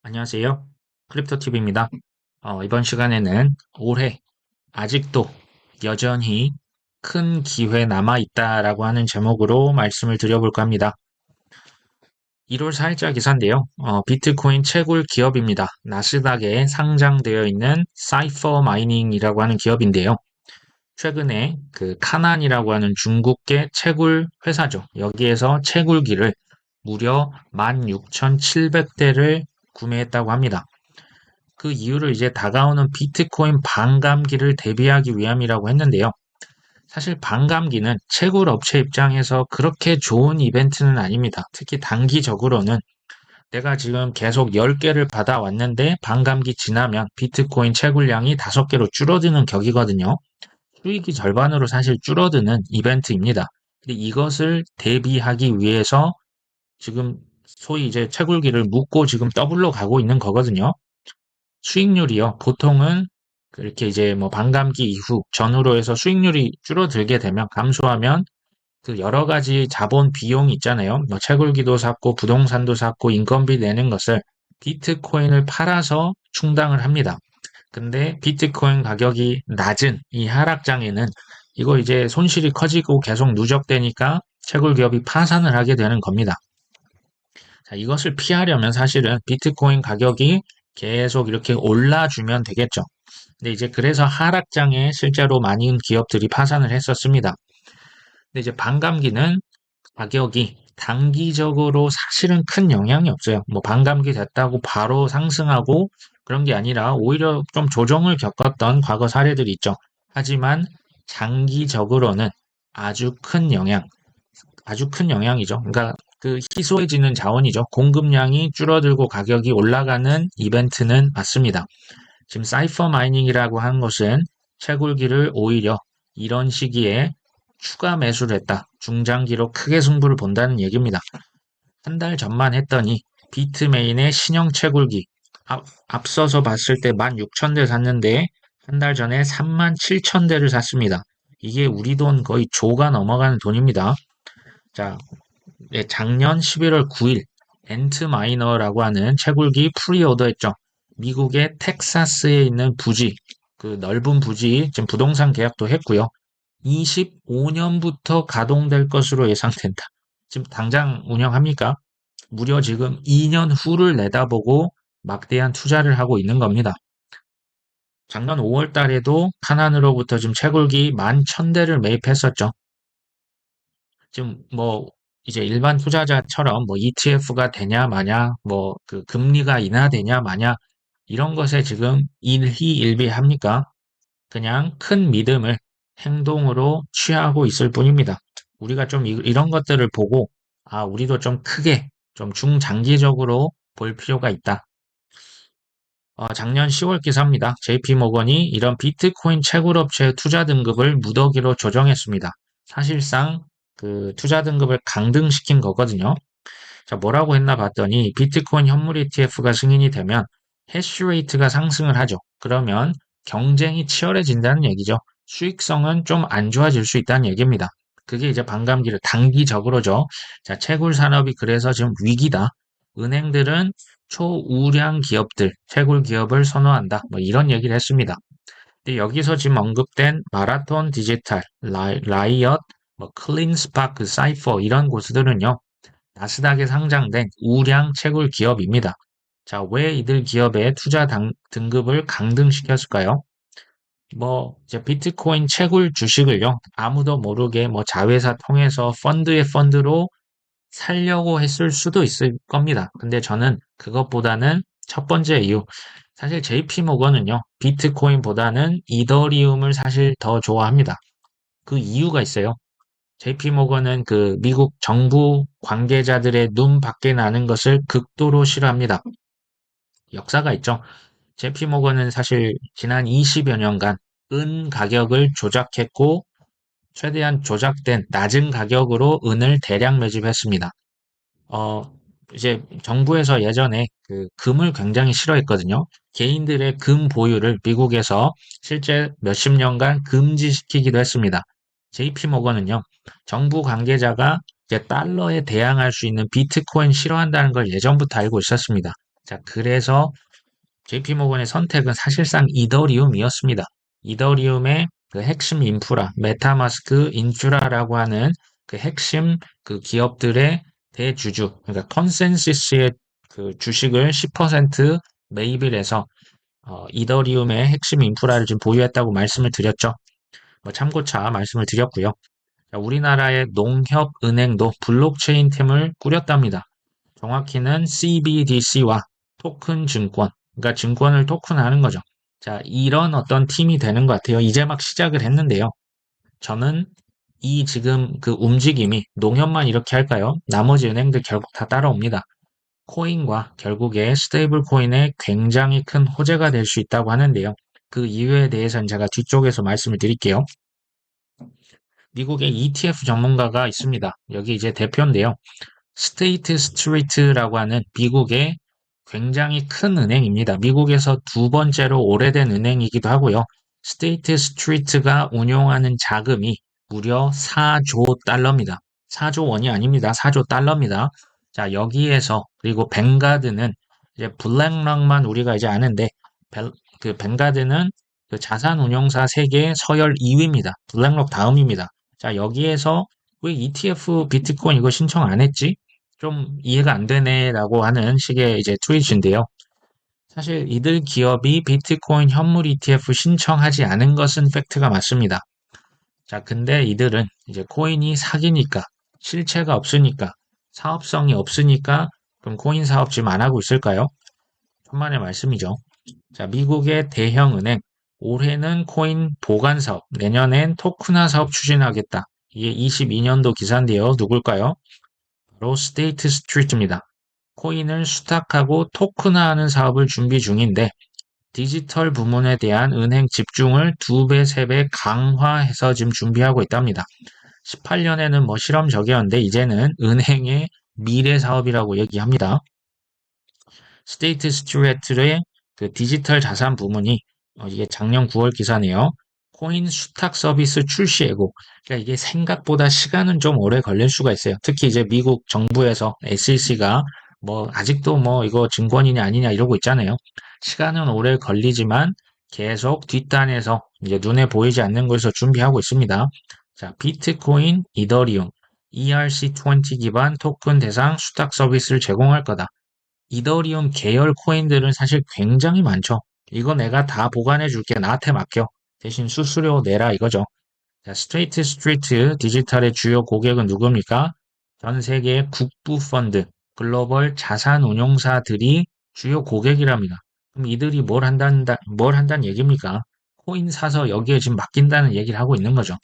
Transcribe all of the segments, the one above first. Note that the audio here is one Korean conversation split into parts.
안녕하세요. 크립토TV입니다. 이번 시간에는 올해 아직도 여전히 큰 기회 남아있다라고 하는 제목으로 말씀을 드려볼까 합니다. 1월 4일자 기사인데요. 비트코인 채굴 기업입니다. 나스닥에 상장되어 있는 사이퍼 마이닝이라고 하는 기업인데요. 최근에 그 카난이라고 하는 중국계 채굴 회사죠. 여기에서 채굴기를 무려 16,700대를 구매했다고 합니다. 그 이유를 이제 다가오는 비트코인 반감기를 대비하기 위함이라고 했는데요. 사실 반감기는 채굴 업체 입장에서 그렇게 좋은 이벤트는 아닙니다. 특히 단기적으로는 내가 지금 계속 10개를 받아왔는데 반감기 지나면 비트코인 채굴량이 5개로 줄어드는 격이거든요. 수익이 절반으로 사실 줄어드는 이벤트입니다. 근데 이것을 대비하기 위해서 지금 소위 이제 채굴기를 묶고 지금 더블로 가고 있는 거거든요. 수익률이요. 보통은 그렇게 이제 뭐 반감기 이후 전후로 해서 수익률이 줄어들게 되면 감소하면 그 여러 가지 자본 비용이 있잖아요. 뭐 채굴기도 샀고 부동산도 샀고 인건비 내는 것을 비트코인을 팔아서 충당을 합니다. 근데 비트코인 가격이 낮은 이 하락장에는 이거 이제 손실이 커지고 계속 누적되니까 채굴 기업이 파산을 하게 되는 겁니다. 자, 이것을 피하려면 사실은 비트코인 가격이 계속 이렇게 올라주면 되겠죠. 근데 이제 그래서 하락장에 실제로 많은 기업들이 파산을 했었습니다. 근데 이제 반감기는 가격이 단기적으로 사실은 큰 영향이 없어요. 뭐 반감기 됐다고 바로 상승하고 그런 게 아니라 오히려 좀 조정을 겪었던 과거 사례들이 있죠. 하지만 장기적으로는 아주 큰 영향, 아주 큰 영향이죠. 그러니까 그 희소해지는 자원이죠. 공급량이 줄어들고 가격이 올라가는 이벤트는 맞습니다. 지금 사이퍼 마이닝이라고 하는 것은 채굴기를 오히려 이런 시기에 추가 매수를 했다. 중장기로 크게 승부를 본다는 얘기입니다. 한 달 전만 했더니 비트메인의 신형 채굴기 앞서서 봤을 때 16,000대 샀는데 한 달 전에 37,000대를 샀습니다. 이게 우리 돈 거의 조가 넘어가는 돈입니다. 자, 네, 작년 11월 9일 엔트마이너라고 하는 채굴기 프리오더했죠. 미국의 텍사스에 있는 부지, 그 넓은 부지 지금 부동산 계약도 했고요. 25년부터 가동될 것으로 예상된다. 지금 당장 운영합니까? 무려 지금 2년 후를 내다보고 막대한 투자를 하고 있는 겁니다. 작년 5월 달에도 카난으로부터 지금 채굴기 11,000대를 매입했었죠. 지금 뭐 이제 일반 투자자처럼 뭐 ETF가 되냐 마냐, 뭐 그 금리가 인하되냐 마냐 이런 것에 지금 일희일비합니까? 그냥 큰 믿음을 행동으로 취하고 있을 뿐입니다. 우리가 좀 이런 것들을 보고 우리도 좀 크게 좀 중장기적으로 볼 필요가 있다. 작년 10월 기사입니다. JP모건이 이런 비트코인 채굴업체의 투자 등급을 무더기로 조정했습니다. 사실상 그 투자 등급을 강등시킨 거거든요. 자, 뭐라고 했나 봤더니 비트코인 현물 ETF가 승인이 되면 해시레이트가 상승을 하죠. 그러면 경쟁이 치열해진다는 얘기죠. 수익성은 좀 안 좋아질 수 있다는 얘기입니다. 그게 이제 반감기를 단기적으로죠. 자, 채굴 산업이 그래서 지금 위기다. 은행들은 초우량 기업들, 채굴 기업을 선호한다. 뭐 이런 얘기를 했습니다. 근데 여기서 지금 언급된 마라톤 디지털, 라이엇, 뭐 클린스파크, 사이퍼 이런 곳들은요. 나스닥에 상장된 우량 채굴 기업입니다. 자, 왜 이들 기업의 투자 등급을 강등시켰을까요? 뭐, 이제 비트코인 채굴 주식을요, 아무도 모르게 뭐 자회사 통해서 펀드의 펀드로 살려고 했을 수도 있을 겁니다. 근데 저는 그것보다는 첫 번째 이유, 사실 JP모건은요, 비트코인보다는 이더리움을 사실 더 좋아합니다. 그 이유가 있어요. JP모건은 그 미국 정부 관계자들의 눈 밖에 나는 것을 극도로 싫어합니다. 역사가 있죠. JP모건은 사실 지난 20여 년간 은 가격을 조작했고 최대한 조작된 낮은 가격으로 은을 대량 매집했습니다. 어, 이제 정부에서 예전에 그 금을 굉장히 싫어했거든요. 개인들의 금 보유를 미국에서 실제 몇십 년간 금지시키기도 했습니다. JP모건은요, 정부 관계자가 이제 달러에 대항할 수 있는 비트코인 싫어한다는 걸 예전부터 알고 있었습니다. 자, 그래서 JP모건의 선택은 사실상 이더리움이었습니다. 이더리움의 그 핵심 인프라, 메타마스크, 인프라라고 하는 그 핵심 그 기업들의 대주주, 그러니까 컨센시스의 그 주식을 10% 매입을 해서 이더리움의 핵심 인프라를 지금 보유했다고 말씀을 드렸죠. 뭐 참고차 말씀을 드렸고요. 자, 우리나라의 농협은행도 블록체인 팀을 꾸렸답니다. 정확히는 CBDC와 토큰 증권, 그러니까 증권을 토큰화하는 거죠. 자, 이런 어떤 팀이 되는 것 같아요. 이제 막 시작을 했는데요. 저는 이 지금 그 움직임이 농협만 이렇게 할까요? 나머지 은행들 결국 다 따라옵니다. 코인과 결국에 스테이블 코인의 굉장히 큰 호재가 될 수 있다고 하는데요. 그 이유에 대해서는 제가 뒤쪽에서 말씀을 드릴게요. 미국의 ETF 전문가가 있습니다. 여기 이제 대표인데요. 스테이트 스트리트라고 하는 미국의 굉장히 큰 은행입니다. 미국에서 두 번째로 오래된 은행이기도 하고요. 스테이트 스트리트가 운용하는 자금이 무려 4조 달러입니다. 4조 원이 아닙니다. 4조 달러입니다. 자, 여기에서 그리고 뱅가드는 이제 블랙락만 우리가 이제 아는데 그 뱅가드는 그 자산 운용사 세계 서열 2위입니다. 블랙락 다음입니다. 자, 여기에서 왜 ETF 비트코인 이거 신청 안 했지? 좀 이해가 안 되네라고 하는 식의 이제 트윗인데요. 사실 이들 기업이 비트코인 현물 ETF 신청하지 않은 것은 팩트가 맞습니다. 자, 근데 이들은 이제 코인이 사기니까, 실체가 없으니까, 사업성이 없으니까, 그럼 코인 사업 지금 안 하고 있을까요? 천만의 말씀이죠. 자, 미국의 대형 은행, 올해는 코인 보관 사업, 내년엔 토큰화 사업 추진하겠다. 이게 22년도 기사인데요. 누굴까요? 바로 스테이트 스트리트입니다. 코인을 수탁하고 토큰화하는 사업을 준비 중인데 디지털 부문에 대한 은행 집중을 2배, 3배 강화해서 지금 준비하고 있답니다. 18년에는 뭐 실험적이었는데 이제는 은행의 미래 사업이라고 얘기합니다. 스테이트 스트리트의 그 디지털 자산 부문이 이게 작년 9월 기사네요. 코인 수탁 서비스 출시 예고. 그러니까 이게 생각보다 시간은 좀 오래 걸릴 수가 있어요. 특히 이제 미국 정부에서 SEC가 뭐 아직도 뭐 이거 증권이냐 아니냐 이러고 있잖아요. 시간은 오래 걸리지만 계속 뒷단에서 이제 눈에 보이지 않는 곳에서 준비하고 있습니다. 자, 비트코인, 이더리움, ERC20 기반 토큰 대상 수탁 서비스를 제공할 거다. 이더리움 계열 코인들은 사실 굉장히 많죠. 이거 내가 다 보관해 줄게. 나한테 맡겨. 대신 수수료 내라 이거죠. 자, 스트레이트 스트리트 디지털의 주요 고객은 누굽니까? 전 세계의 국부 펀드, 글로벌 자산 운용사들이 주요 고객이랍니다. 그럼 이들이 뭘 한다는 얘기입니까? 코인 사서 여기에 지금 맡긴다는 얘기를 하고 있는 거죠.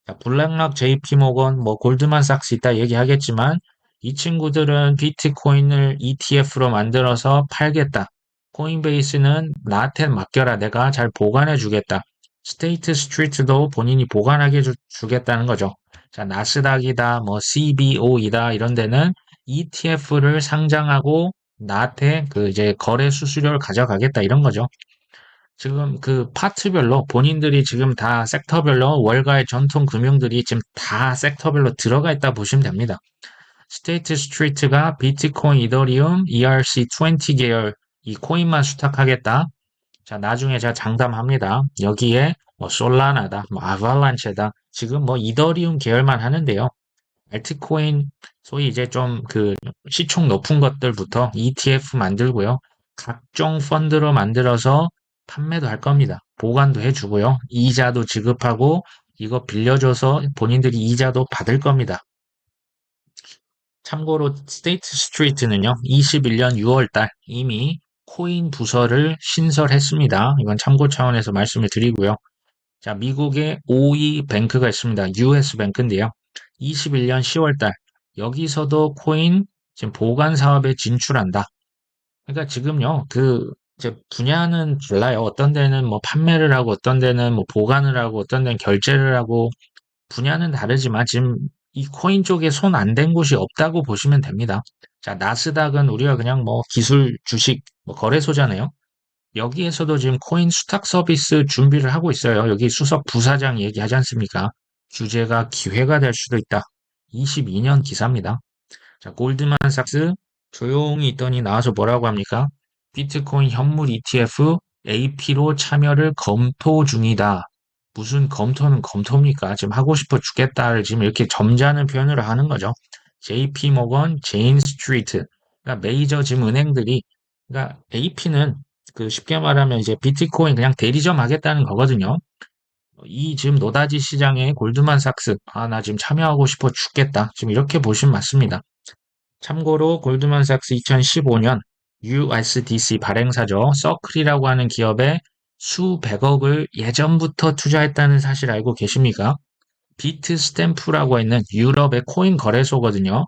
자, 블랙락, JP모건, 뭐 골드만삭스 있다 얘기하겠지만 이 친구들은 비트코인을 ETF로 만들어서 팔겠다. 코인베이스는 나한테 맡겨라. 내가 잘 보관해 주겠다. 스테이트 스트리트도 본인이 보관하게 주겠다는 거죠. 자, 나스닥이다, 뭐 CBO이다 이런 데는 ETF를 상장하고 나한테 그 이제 거래 수수료를 가져가겠다 이런 거죠. 지금 그 파트별로 본인들이 지금 다 섹터별로 월가의 전통 금융들이 지금 다 섹터별로 들어가 있다 보시면 됩니다. 스테이트 스트리트가 비트코인, 이더리움, ERC20 계열 이 코인만 수탁하겠다. 자, 나중에 제가 장담합니다. 여기에 뭐 솔라나다, 뭐 아발란체다. 지금 뭐 이더리움 계열만 하는데요. 알트코인 소위 이제 좀 그 시총 높은 것들부터 ETF 만들고요. 각종 펀드로 만들어서 판매도 할 겁니다. 보관도 해주고요. 이자도 지급하고 이거 빌려줘서 본인들이 이자도 받을 겁니다. 참고로 스테이트 스트리트는요. 21년 6월달 이미 코인 부서를 신설했습니다. 이건 참고 차원에서 말씀을 드리고요. 자, 미국의 5위 뱅크가 있습니다. US 뱅크인데요. 21년 10월달 여기서도 코인 지금 보관 사업에 진출한다. 그러니까 지금요, 그 이제 분야는 달라요. 어떤 데는 뭐 판매를 하고, 어떤 데는 뭐 보관을 하고, 어떤 데는 결제를 하고, 분야는 다르지만 지금 이 코인 쪽에 손 안 댄 곳이 없다고 보시면 됩니다. 자, 나스닥은 우리가 그냥 뭐 기술 주식 뭐 거래소잖아요. 여기에서도 지금 코인 수탁 서비스 준비를 하고 있어요. 여기 수석 부사장 얘기하지 않습니까? 규제가 기회가 될 수도 있다. 22년 기사입니다. 자, 골드만삭스 조용히 있더니 나와서 뭐라고 합니까? 비트코인 현물 ETF AP로 참여를 검토 중이다. 무슨 검토는 검토입니까? 지금 하고 싶어 죽겠다를 지금 이렇게 점잖은 표현을 하는 거죠. JP 모건, 제인 스트리트, 그러니까 메이저 지금 은행들이, 그러니까 AP는 그 쉽게 말하면 이제 비트코인 그냥 대리점 하겠다는 거거든요. 이 지금 노다지 시장에 골드만삭스, 나 지금 참여하고 싶어 죽겠다. 지금 이렇게 보시면 맞습니다. 참고로 골드만삭스 2015년 USDC 발행사죠. 서클이라고 하는 기업에 수백억을 예전부터 투자했다는 사실 알고 계십니까? 비트 스탬프라고 있는 유럽의 코인 거래소거든요.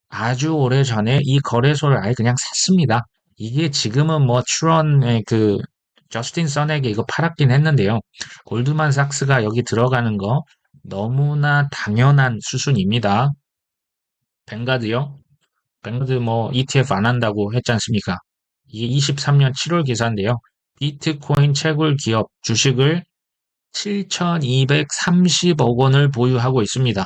아주 오래 전에 이 거래소를 아예 그냥 샀습니다. 이게 지금은 뭐 트런의 그 저스틴 선에게 이거 팔았긴 했는데요. 골드만삭스가 여기 들어가는 거 너무나 당연한 수순입니다. 뱅가드요? 뱅가드 뭐 ETF 안 한다고 했지 않습니까? 이게 23년 7월 기사인데요. 비트코인 채굴 기업 주식을 7,230억 원을 보유하고 있습니다.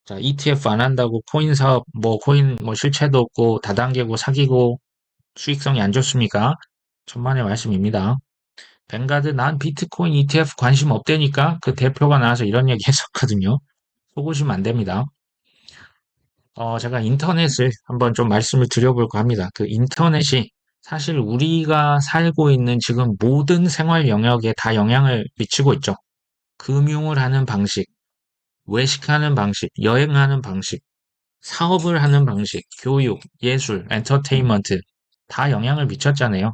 자, ETF 안 한다고 코인 사업, 뭐 코인 뭐 실체도 없고 다단계고 사기고 수익성이 안 좋습니까? 천만의 말씀입니다. 뱅가드 난 비트코인 ETF 관심 없대니까 그 대표가 나와서 이런 얘기 했었거든요. 속으시면 안 됩니다. 제가 인터넷을 한번 좀 말씀을 드려볼까 합니다. 그 인터넷이 사실 우리가 살고 있는 지금 모든 생활 영역에 다 영향을 미치고 있죠. 금융을 하는 방식, 외식하는 방식, 여행하는 방식, 사업을 하는 방식, 교육, 예술, 엔터테인먼트 다 영향을 미쳤잖아요.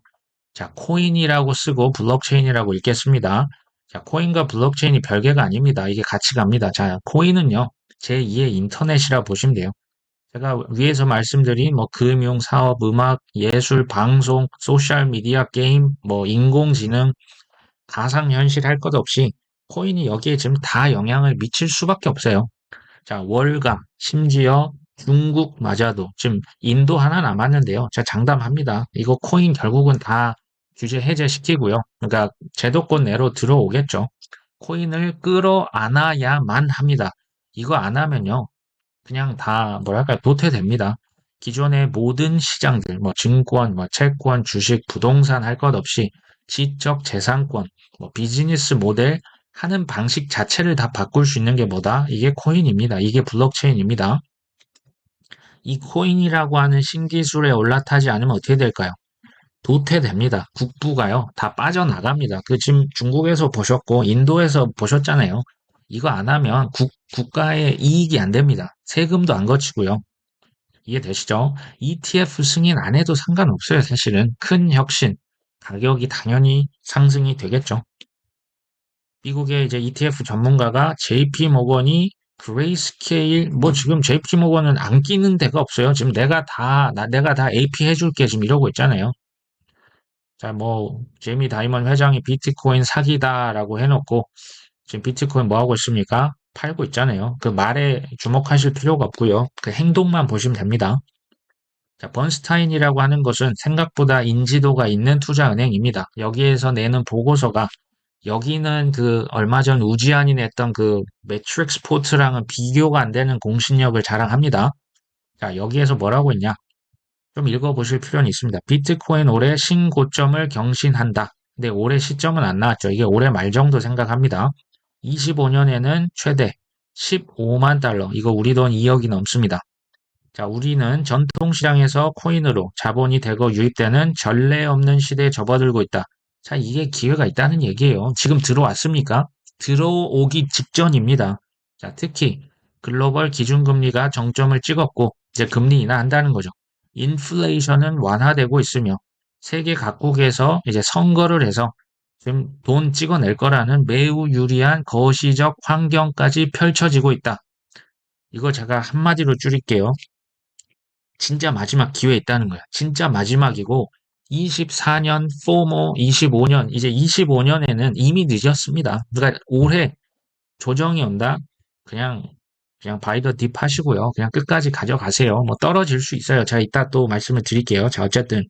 자, 코인이라고 쓰고 블록체인이라고 읽겠습니다. 자, 코인과 블록체인이 별개가 아닙니다. 이게 같이 갑니다. 자, 코인은요, 제2의 인터넷이라 보시면 돼요. 제가 위에서 말씀드린 뭐 금융, 사업, 음악, 예술, 방송, 소셜 미디어, 게임, 뭐 인공지능, 가상현실 할 것 없이 코인이 여기에 지금 다 영향을 미칠 수밖에 없어요. 자, 월감, 심지어 중국마저도 지금 인도 하나 남았는데요. 제가 장담합니다. 이거 코인 결국은 다 규제 해제시키고요. 그러니까 제도권 내로 들어오겠죠. 코인을 끌어안아야만 합니다. 이거 안 하면요. 그냥 다 뭐랄까 도태됩니다. 기존의 모든 시장들, 뭐 증권, 뭐 채권, 주식, 부동산 할 것 없이 지적 재산권, 뭐 비즈니스 모델 하는 방식 자체를 다 바꿀 수 있는 게 뭐다? 이게 코인입니다. 이게 블록체인입니다. 이 코인이라고 하는 신기술에 올라타지 않으면 어떻게 될까요? 도태됩니다. 국부가요, 다 빠져나갑니다. 그 지금 중국에서 보셨고, 인도에서 보셨잖아요. 이거 안 하면 국가의 이익이 안 됩니다. 세금도 안 거치고요. 이해되시죠? ETF 승인 안 해도 상관없어요, 사실은. 큰 혁신. 가격이 당연히 상승이 되겠죠. 미국의 이제 ETF 전문가가 JP 모건이 그레이스케일, 뭐 지금 JP 모건은 안 끼는 데가 없어요. 지금 내가 다 AP 해줄게 지금 이러고 있잖아요. 자, 뭐, 제이미 다이먼 회장이 비트코인 사기다라고 해놓고, 지금 비트코인 뭐 하고 있습니까? 팔고 있잖아요. 그 말에 주목하실 필요가 없고요. 그 행동만 보시면 됩니다. 자, 번스타인이라고 하는 것은 생각보다 인지도가 있는 투자은행입니다. 여기에서 내는 보고서가 여기는 그 얼마 전 우지안이 냈던 그 매트릭스 포트랑은 비교가 안 되는 공신력을 자랑합니다. 자, 여기에서 뭐라고 했냐? 좀 읽어보실 필요는 있습니다. 비트코인 올해 신고점을 경신한다. 근데 올해 시점은 안 나왔죠. 이게 올해 말 정도 생각합니다. 25년에는 최대 15만 달러. 이거 우리 돈 2억이 넘습니다. 자, 우리는 전통시장에서 코인으로 자본이 대거 유입되는 전례 없는 시대에 접어들고 있다. 자, 이게 기회가 있다는 얘기예요. 지금 들어왔습니까? 들어오기 직전입니다. 자, 특히 글로벌 기준금리가 정점을 찍었고 이제 금리 인하한다는 거죠. 인플레이션은 완화되고 있으며 세계 각국에서 이제 선거를 해서 지금 돈 찍어낼 거라는 매우 유리한 거시적 환경까지 펼쳐지고 있다. 이거 제가 한마디로 줄일게요. 진짜 마지막 기회 있다는 거야. 진짜 마지막이고 24년, 포모 25년, 이제 25년에는 이미 늦었습니다. 그러니까 올해 조정이 온다. 그냥 바이 더 딥 하시고요. 그냥 끝까지 가져가세요. 뭐 떨어질 수 있어요. 제가 이따 또 말씀을 드릴게요. 자, 어쨌든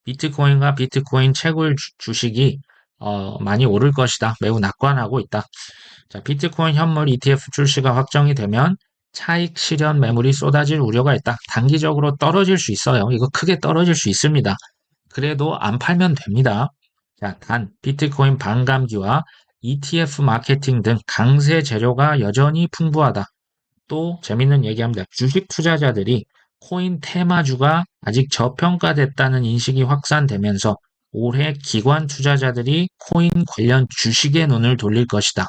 비트코인과 비트코인 채굴 주식이 많이 오를 것이다. 매우 낙관하고 있다. 자, 비트코인 현물 ETF 출시가 확정이 되면 차익 실현 매물이 쏟아질 우려가 있다. 단기적으로 떨어질 수 있어요. 이거 크게 떨어질 수 있습니다. 그래도 안 팔면 됩니다. 자, 단 비트코인 반감기와 ETF 마케팅 등 강세 재료가 여전히 풍부하다. 또 재밌는 얘기합니다. 주식 투자자들이 코인 테마주가 아직 저평가됐다는 인식이 확산되면서 올해 기관 투자자들이 코인 관련 주식에 눈을 돌릴 것이다.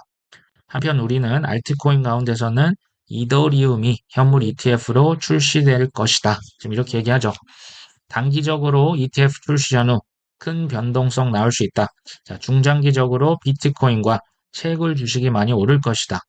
한편 우리는 알트코인 가운데서는 이더리움이 현물 ETF로 출시될 것이다. 지금 이렇게 얘기하죠. 단기적으로 ETF 출시 전후 큰 변동성 나올 수 있다. 자, 중장기적으로 비트코인과 채굴 주식이 많이 오를 것이다.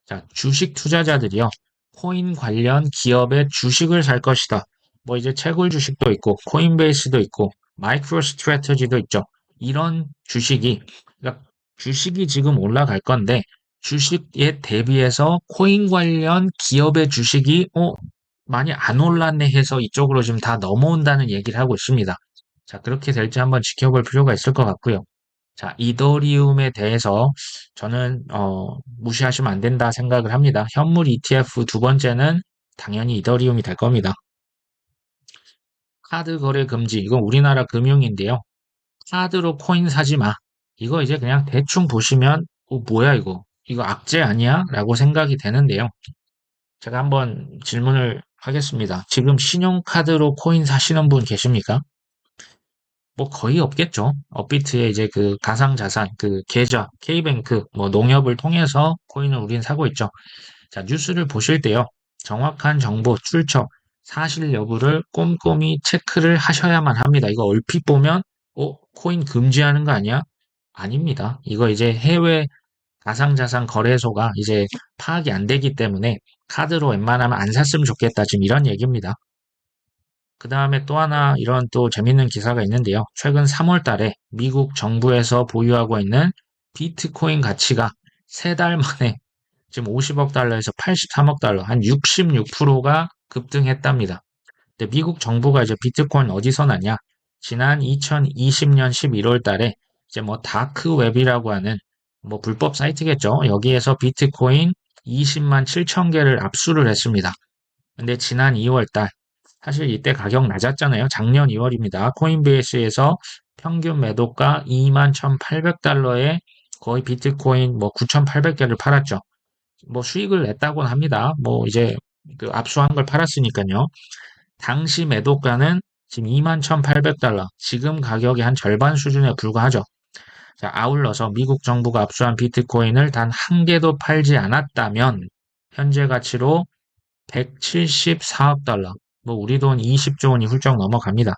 자, 주식 투자자들이요. 코인 관련 기업의 주식을 살 것이다. 뭐 이제 채굴 주식도 있고, 코인베이스도 있고, 마이크로 스트래터지도 있죠. 이런 주식이, 그러니까 주식이 지금 올라갈 건데, 주식에 대비해서 코인 관련 기업의 주식이, 많이 안 올랐네 해서 이쪽으로 지금 다 넘어온다는 얘기를 하고 있습니다. 자, 그렇게 될지 한번 지켜볼 필요가 있을 것 같고요. 자, 이더리움에 대해서 저는 무시하시면 안 된다 생각을 합니다. 현물 ETF 두 번째는 당연히 이더리움이 될 겁니다. 카드 거래 금지, 이건 우리나라 금융인데요. 카드로 코인 사지 마. 이거 이제 그냥 대충 보시면 뭐야 이거? 이거 악재 아니야? 라고 생각이 되는데요. 제가 한번 질문을 하겠습니다. 지금 신용카드로 코인 사시는 분 계십니까? 뭐 거의 없겠죠. 업비트의 이제 그 가상자산, 그 계좌, K뱅크, 뭐 농협을 통해서 코인을 우린 사고 있죠. 자, 뉴스를 보실 때요. 정확한 정보 출처, 사실 여부를 꼼꼼히 체크를 하셔야만 합니다. 이거 얼핏 보면, 코인 금지하는 거 아니야? 아닙니다. 이거 이제 해외 가상자산 거래소가 이제 파악이 안 되기 때문에 카드로 웬만하면 안 샀으면 좋겠다. 지금 이런 얘기입니다. 그 다음에 또 하나 이런 또 재밌는 기사가 있는데요. 최근 3월 달에 미국 정부에서 보유하고 있는 비트코인 가치가 3달 만에 지금 50억 달러에서 83억 달러, 한 66%가 급등했답니다. 근데 미국 정부가 이제 비트코인 어디서 났냐? 지난 2020년 11월 달에 이제 뭐 다크웹이라고 하는 뭐 불법 사이트겠죠. 여기에서 비트코인 20만 7천 개를 압수를 했습니다. 근데 지난 2월 달 사실 이때 가격 낮았잖아요. 작년 2월입니다. 코인베이스에서 평균 매도가 21,800달러에 거의 비트코인 뭐 9,800개를 팔았죠. 뭐 수익을 냈다고는 합니다. 뭐 이제 그 압수한 걸 팔았으니까요. 당시 매도가는 지금 21,800달러, 지금 가격의 한 절반 수준에 불과하죠. 자, 아울러서 미국 정부가 압수한 비트코인을 단 한 개도 팔지 않았다면 현재 가치로 174억 달러, 뭐 우리 돈 20조 원이 훌쩍 넘어갑니다.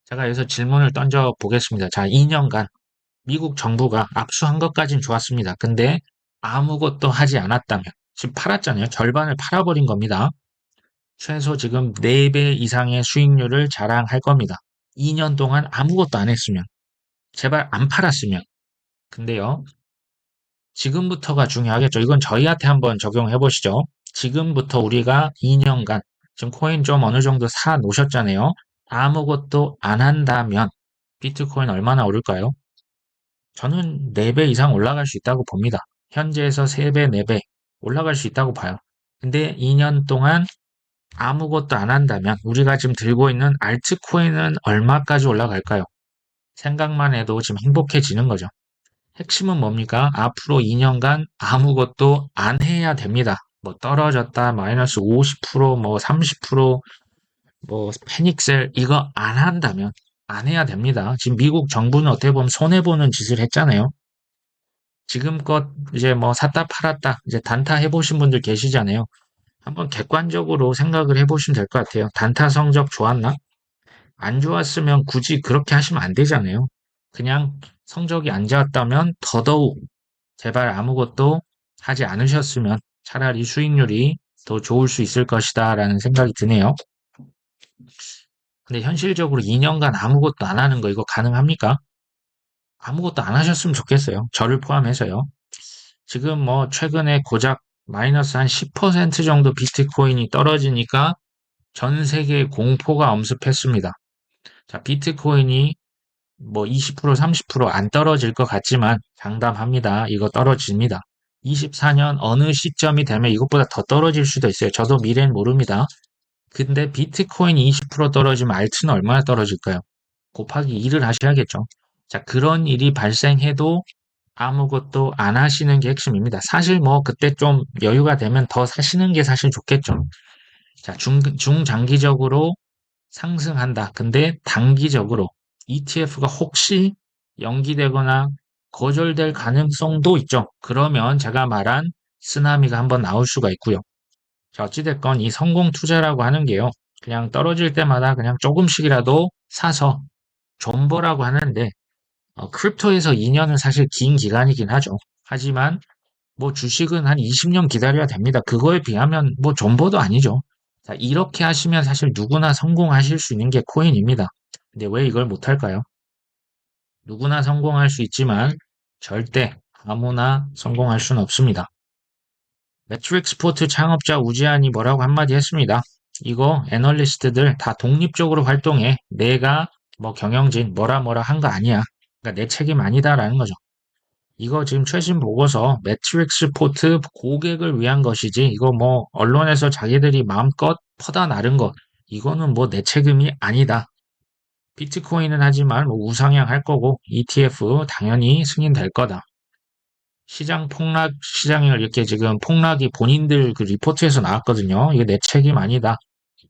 제가 여기서 질문을 던져 보겠습니다. 자, 2년간 미국 정부가 압수한 것까진 좋았습니다. 근데 아무것도 하지 않았다면, 지금 팔았잖아요. 절반을 팔아버린 겁니다. 최소 지금 4배 이상의 수익률을 자랑할 겁니다. 2년 동안 아무것도 안 했으면, 제발 안 팔았으면. 근데요, 지금부터가 중요하겠죠. 이건 저희한테 한번 적용해 보시죠. 지금부터 우리가 2년간, 지금 코인 좀 어느 정도 사 놓으셨잖아요. 아무것도 안 한다면 비트코인 얼마나 오를까요? 저는 4배 이상 올라갈 수 있다고 봅니다. 현재에서 3배, 4배 올라갈 수 있다고 봐요. 근데 2년 동안 아무것도 안 한다면 우리가 지금 들고 있는 알트코인은 얼마까지 올라갈까요? 생각만 해도 지금 행복해지는 거죠. 핵심은 뭡니까? 앞으로 2년간 아무것도 안 해야 됩니다. 뭐 떨어졌다, 마이너스 50%, 뭐 30%, 뭐 패닉셀 이거 안 한다면 안 해야 됩니다. 지금 미국 정부는 어떻게 보면 손해보는 짓을 했잖아요. 지금껏 이제 뭐 샀다 팔았다 이제 단타 해보신 분들 계시잖아요. 한번 객관적으로 생각을 해보시면 될 것 같아요. 단타 성적 좋았나? 안 좋았으면 굳이 그렇게 하시면 안 되잖아요. 그냥 성적이 안 좋았다면 더더욱 제발 아무것도 하지 않으셨으면 차라리 수익률이 더 좋을 수 있을 것이다 라는 생각이 드네요. 근데 현실적으로 2년간 아무것도 안 하는 거 이거 가능합니까? 아무것도 안 하셨으면 좋겠어요. 저를 포함해서요. 지금 뭐 최근에 고작 마이너스 한 10% 정도 비트코인이 떨어지니까 전 세계에 공포가 엄습했습니다. 자, 비트코인이 뭐 20%, 30%안 떨어질 것 같지만 장담합니다. 이거 떨어집니다. 24년 어느 시점이 되면 이것보다 더 떨어질 수도 있어요. 저도 미래는 모릅니다. 근데 비트코인이 20% 떨어지면 알트는 얼마나 떨어질까요? 곱하기 2를 하셔야겠죠. 자, 그런 일이 발생해도 아무것도 안 하시는 게 핵심입니다. 사실 뭐 그때 좀 여유가 되면 더 사시는 게 사실 좋겠죠. 자, 중장기적으로 상승한다. 근데 단기적으로 ETF가 혹시 연기되거나 거절될 가능성도 있죠. 그러면 제가 말한 쓰나미가 한번 나올 수가 있고요. 자, 어찌됐건 이 성공 투자라고 하는 게요. 그냥 떨어질 때마다 그냥 조금씩이라도 사서 존버라고 하는데, 크립토에서 2년은 사실 긴 기간이긴 하죠. 하지만 뭐 주식은 한 20년 기다려야 됩니다. 그거에 비하면 뭐 존버도 아니죠. 자, 이렇게 하시면 사실 누구나 성공하실 수 있는 게 코인입니다. 근데 왜 이걸 못할까요? 누구나 성공할 수 있지만 절대 아무나 성공할 수는 없습니다. 매트릭 스포트 창업자 우지한이 뭐라고 한마디 했습니다. 이거 애널리스트들 다 독립적으로 활동해. 내가 뭐 경영진 뭐라 뭐라 한 거 아니야. 그러니까 내 책임 아니다라는 거죠. 이거 지금 최신 보고서 매트릭스 포트 고객을 위한 것이지 이거 뭐 언론에서 자기들이 마음껏 퍼다 나른 것 이거는 뭐 내 책임이 아니다. 비트코인은 하지만 뭐 우상향할 거고 ETF 당연히 승인될 거다. 시장 폭락 시장을 이렇게 지금 폭락이 본인들 그 리포트에서 나왔거든요. 이게 내 책임 아니다.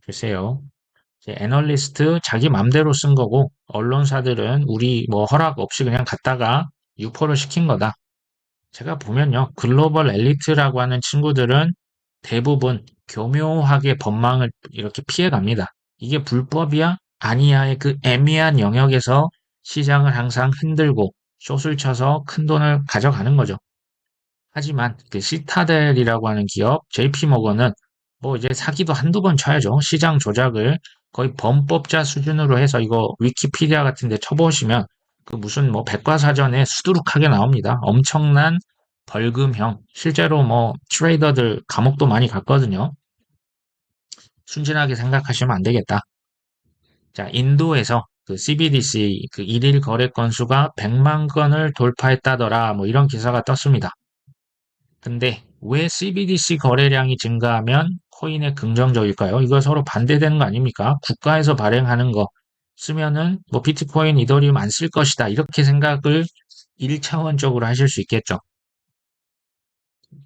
글쎄요. 이제 애널리스트 자기 맘대로 쓴 거고 언론사들은 우리 뭐 허락 없이 그냥 갖다가 유포를 시킨 거다. 제가 보면요, 글로벌 엘리트라고 하는 친구들은 대부분 교묘하게 법망을 이렇게 피해갑니다. 이게 불법이야? 아니야의 그 애매한 영역에서 시장을 항상 흔들고 숏을 쳐서 큰 돈을 가져가는 거죠. 하지만 그 시타델이라고 하는 기업, JP모건은 뭐 이제 사기도 한두 번 쳐야죠. 시장 조작을 거의 범법자 수준으로 해서 이거 위키피디아 같은 데 쳐보시면 그 무슨 뭐 백과사전에 수두룩하게 나옵니다. 엄청난 벌금형. 실제로 뭐 트레이더들 감옥도 많이 갔거든요. 순진하게 생각하시면 안 되겠다. 자, 인도에서 그 CBDC 그 일일 거래 건수가 100만 건을 돌파했다더라. 뭐 이런 기사가 떴습니다. 근데 왜 CBDC 거래량이 증가하면 코인에 긍정적일까요? 이거 서로 반대되는 거 아닙니까? 국가에서 발행하는 거 쓰면은 뭐 비트코인, 이더리움 안 쓸 것이다. 이렇게 생각을 1차원적으로 하실 수 있겠죠.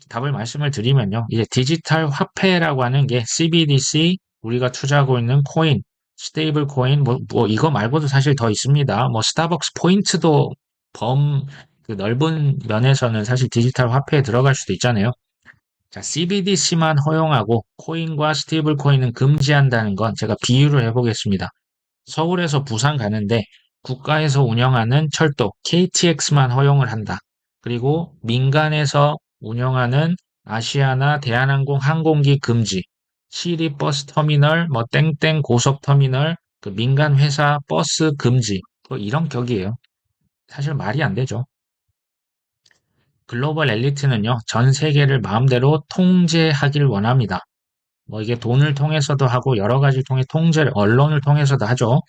답을 말씀을 드리면요. 이제 디지털 화폐라고 하는 게 CBDC, 우리가 투자하고 있는 코인, 스테이블 코인, 뭐 이거 말고도 사실 더 있습니다. 뭐 스타벅스 포인트도 그 넓은 면에서는 사실 디지털 화폐에 들어갈 수도 있잖아요. 자, CBDC만 허용하고 코인과 스테이블 코인은 금지한다는 건 제가 비유를 해보겠습니다. 서울에서 부산 가는데 국가에서 운영하는 철도 KTX만 허용을 한다. 그리고 민간에서 운영하는 아시아나 대한항공 항공기 금지, 시리버스 터미널, 뭐 땡땡 고속터미널, 그 민간 회사 버스 금지, 뭐 이런 격이에요. 사실 말이 안 되죠. 글로벌 엘리트는요, 전 세계를 마음대로 통제하길 원합니다. 뭐 이게 돈을 통해서도 하고 여러 가지 통해 통제를 언론을 통해서도 하죠.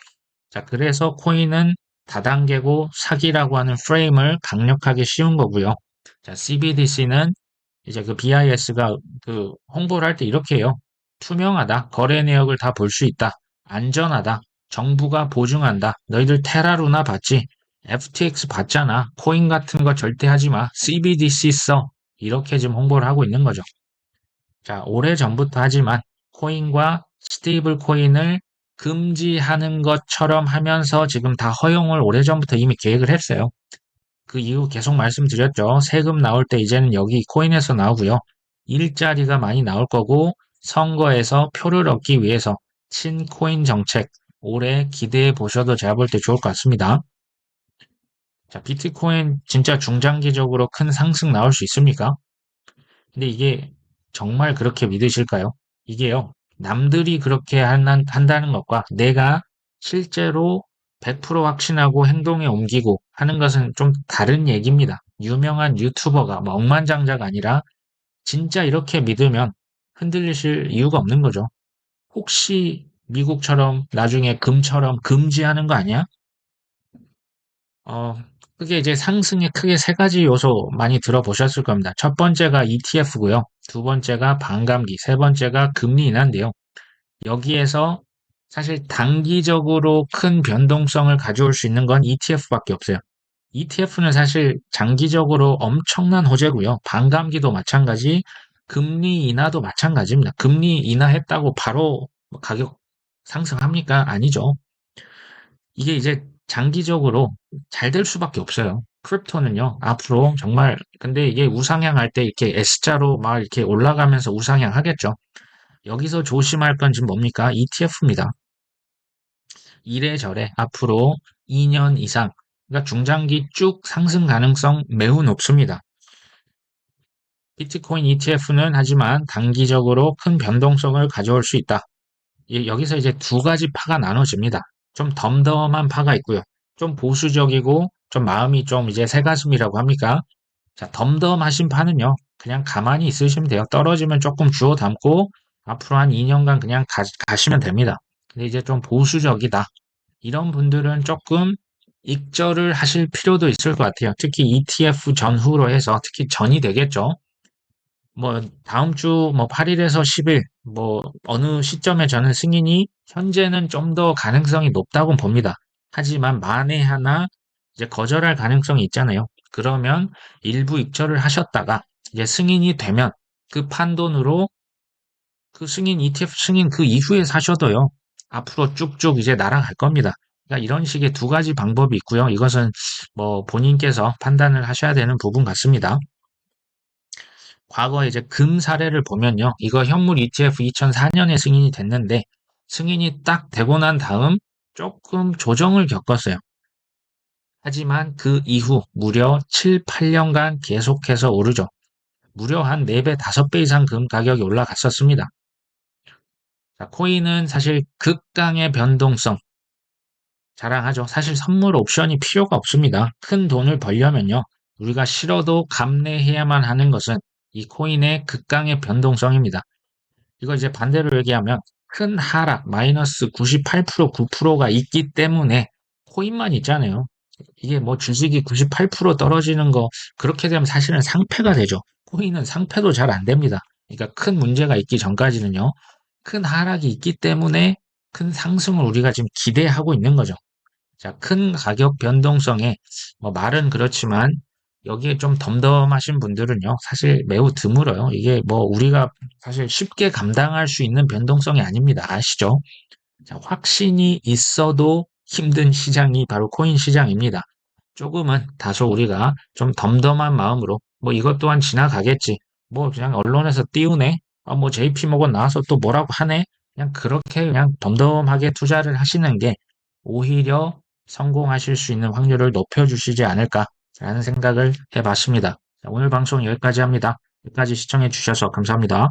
자, 그래서 코인은 다단계고 사기라고 하는 프레임을 강력하게 씌운 거고요. 자, CBDC는 이제 그 BIS가 그 홍보를 할 때 이렇게 해요. 투명하다. 거래 내역을 다 볼 수 있다. 안전하다. 정부가 보증한다. 너희들 테라루나 봤지? FTX 봤잖아. 코인 같은 거 절대 하지 마. CBDC 써. 이렇게 지금 홍보를 하고 있는 거죠. 자, 오래전부터 하지만 코인과 스테이블 코인을 금지하는 것처럼 하면서 지금 다 허용을 오래전부터 이미 계획을 했어요. 그 이후 계속 말씀드렸죠. 세금 나올 때 이제는 여기 코인에서 나오고요. 일자리가 많이 나올 거고 선거에서 표를 얻기 위해서 친코인 정책 올해 기대해 보셔도 제가 볼 때 좋을 것 같습니다. 자, 비트코인 진짜 중장기적으로 큰 상승 나올 수 있습니까? 근데 이게 정말 그렇게 믿으실까요? 이게요, 남들이 그렇게 한다는 것과 내가 실제로 100% 확신하고 행동에 옮기고 하는 것은 좀 다른 얘기입니다. 유명한 유튜버가 뭐 억만장자가 아니라 진짜 이렇게 믿으면 흔들리실 이유가 없는 거죠. 혹시 미국처럼 나중에 금처럼 금지하는 거 아니야? 어, 그게 이제 상승에 크게 세 가지 요소 많이 들어보셨을 겁니다. 첫 번째가 ETF고요. 두 번째가 반감기, 세 번째가 금리 인하인데요. 여기에서 사실 단기적으로 큰 변동성을 가져올 수 있는 건 ETF밖에 없어요. ETF는 사실 장기적으로 엄청난 호재고요. 반감기도 마찬가지, 금리 인하도 마찬가지입니다. 금리 인하했다고 바로 가격 상승합니까? 아니죠. 이게 이제 장기적으로 잘 될 수밖에 없어요. 크립토는요, 앞으로 정말, 근데 이게 우상향 할 때 이렇게 S자로 막 이렇게 올라가면서 우상향 하겠죠. 여기서 조심할 건 지금 뭡니까? ETF입니다. 이래저래 앞으로 2년 이상, 그러니까 중장기 쭉 상승 가능성 매우 높습니다. 비트코인 ETF는 하지만 단기적으로 큰 변동성을 가져올 수 있다. 여기서 이제 두 가지 파가 나눠집니다. 좀 덤덤한 파가 있고요. 좀 보수적이고 좀 마음이 좀 이제 새가슴이라고 합니까? 자, 덤덤하신 파는요. 그냥 가만히 있으시면 돼요. 떨어지면 조금 주워 담고 앞으로 한 2년간 그냥 가시면 됩니다. 근데 이제 좀 보수적이다. 이런 분들은 조금 익절을 하실 필요도 있을 것 같아요. 특히 ETF 전후로 해서 특히 전이 되겠죠. 뭐 다음 주 뭐 8일에서 10일 뭐 어느 시점에 저는 승인이 현재는 좀 더 가능성이 높다고 봅니다. 하지만 만에 하나 이제 거절할 가능성이 있잖아요. 그러면 일부 익절을 하셨다가 이제 승인이 되면 그 판돈으로 그 승인 ETF 승인 그 이후에 사셔도요. 앞으로 쭉쭉 이제 날아갈 겁니다. 그러니까 이런 식의 두 가지 방법이 있고요. 이것은 뭐 본인께서 판단을 하셔야 되는 부분 같습니다. 과거 이제 금 사례를 보면요. 이거 현물 ETF 2004년에 승인이 됐는데 승인이 딱 되고 난 다음 조금 조정을 겪었어요. 하지만 그 이후 무려 7, 8년간 계속해서 오르죠. 무려 한 4배, 5배 이상 금 가격이 올라갔었습니다. 자, 코인은 사실 극강의 변동성 자랑하죠. 사실 선물 옵션이 필요가 없습니다. 큰 돈을 벌려면요. 우리가 싫어도 감내해야만 하는 것은 이 코인의 극강의 변동성입니다. 이거 이제 반대로 얘기하면 큰 하락, 마이너스 98%, 9%가 있기 때문에 코인만 있잖아요. 이게 뭐 주식이 98% 떨어지는 거, 그렇게 되면 사실은 상패가 되죠. 코인은 상패도 잘 안 됩니다. 그러니까 큰 문제가 있기 전까지는요. 큰 하락이 있기 때문에 큰 상승을 우리가 지금 기대하고 있는 거죠. 자, 큰 가격 변동성에 뭐 말은 그렇지만 여기에 좀 덤덤하신 분들은요, 사실 매우 드물어요. 이게 뭐 우리가 사실 쉽게 감당할 수 있는 변동성이 아닙니다. 아시죠? 자, 확신이 있어도 힘든 시장이 바로 코인 시장입니다. 조금은 다소 우리가 좀 덤덤한 마음으로 뭐 이것 또한 지나가겠지. 뭐 그냥 언론에서 띄우네. 뭐 JP모건 나와서 또 뭐라고 하네. 그냥 그렇게 그냥 덤덤하게 투자를 하시는 게 오히려 성공하실 수 있는 확률을 높여주시지 않을까라는 생각을 해봤습니다. 자, 오늘 방송 여기까지 합니다. 여기까지 시청해 주셔서 감사합니다.